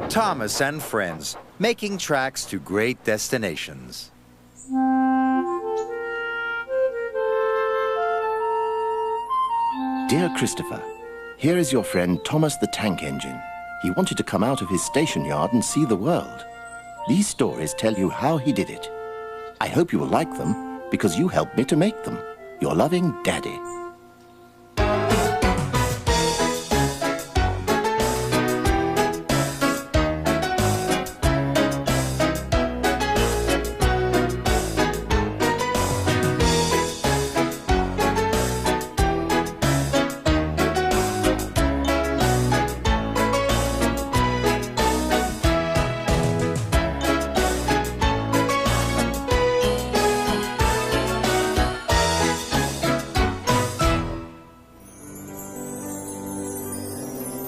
Thomas and friends, making tracks to great destinations. Dear Christopher, here is your friend Thomas the Tank Engine. He wanted to come out of his station yard and see the world. These stories tell you how he did it. I hope you will like them, because you helped me to make them. Your loving Daddy.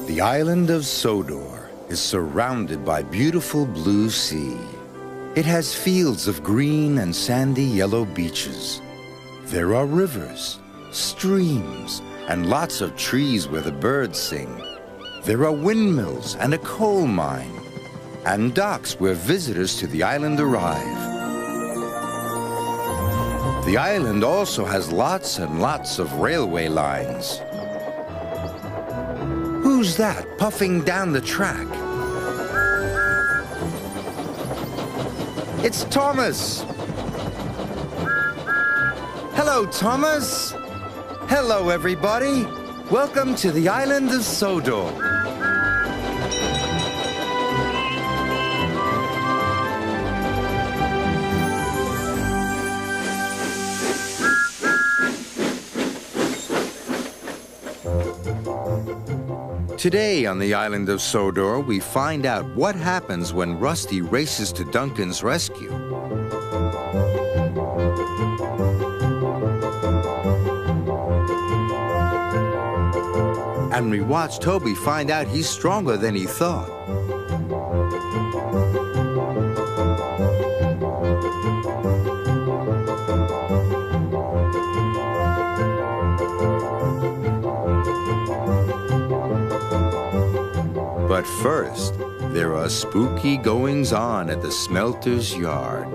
The island of Sodor is surrounded by beautiful blue sea. It has fields of green and sandy yellow beaches. There are rivers, streams, and lots of trees where the birds sing. There are windmills and a coal mine, and docks where visitors to the island arrive. The island also has lots and lots of railway lines. Who's that puffing down the track? It's Thomas! Hello, Thomas! Hello, everybody! Welcome to the island of Sodor. Today on the island of Sodor, we find out what happens when Rusty races to Duncan's rescue. And we watch Toby find out he's stronger than he thought. But first, there are spooky goings-on at the smelter's yard.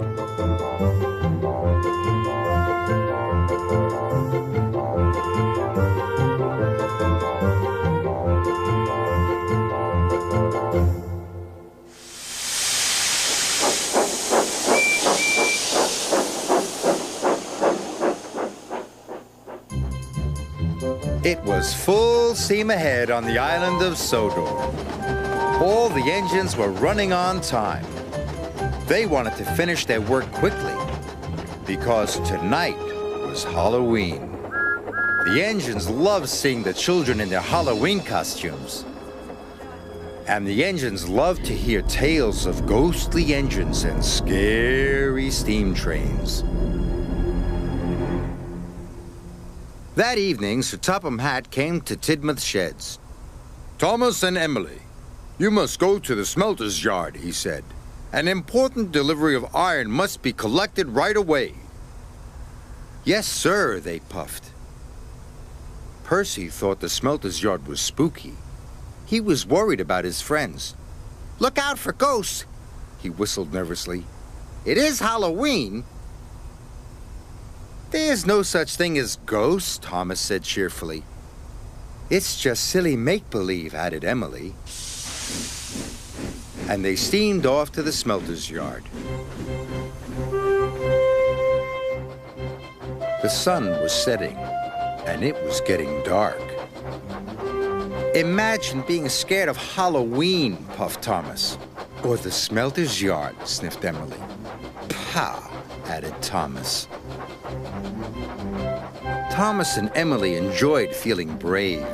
It was full steam ahead on the island of Sodor. All the engines were running on time. They wanted to finish their work quickly because tonight was Halloween. The engines loved seeing the children in their Halloween costumes. And the engines loved to hear tales of ghostly engines and scary steam trains. That evening, Sir Topham Hatt came to Tidmouth Sheds. "Thomas and Emily, you must go to the smelter's yard," he said. "An important delivery of iron must be collected right away." "Yes, sir," they puffed. Percy thought the smelter's yard was spooky. He was worried about his friends. "Look out for ghosts," he whistled nervously. "It is Halloween." "There's no such thing as ghosts," Thomas said cheerfully. "It's just silly make-believe," added Emily. And they steamed off to the smelter's yard. The sun was setting, and it was getting dark. "Imagine being scared of Halloween," puffed Thomas. "Or the smelter's yard," sniffed Emily. "Pah," added Thomas. Thomas and Emily enjoyed feeling brave.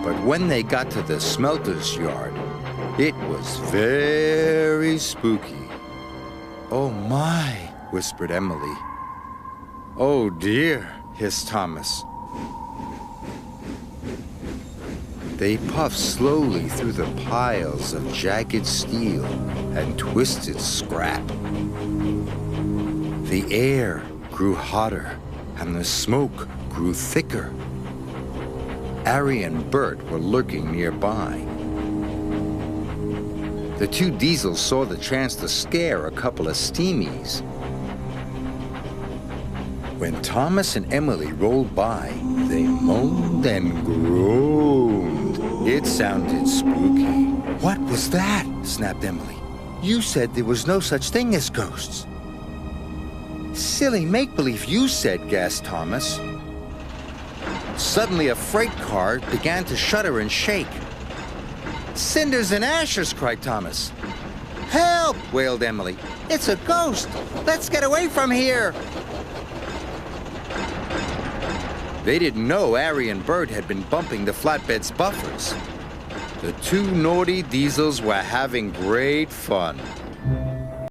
But when they got to the smelter's yard, it was very spooky. "Oh my," whispered Emily. "Oh dear," hissed Thomas. They puffed slowly through the piles of jagged steel and twisted scrap. The air grew hotter and the smoke grew thicker. Ari and Bert were lurking nearby. The two Diesels saw the chance to scare a couple of steamies. When Thomas and Emily rolled by, they moaned and groaned. It sounded spooky. "What was that?" snapped Emily. "You said there was no such thing as ghosts." "Silly make-believe, you said," gasped Thomas. Suddenly, a freight car began to shudder and shake. "Cinders and ashes!" cried Thomas. "Help!" wailed Emily. "It's a ghost! Let's get away from here!" They didn't know Ari and Bert had been bumping the flatbed's buffers. The two naughty Diesels were having great fun.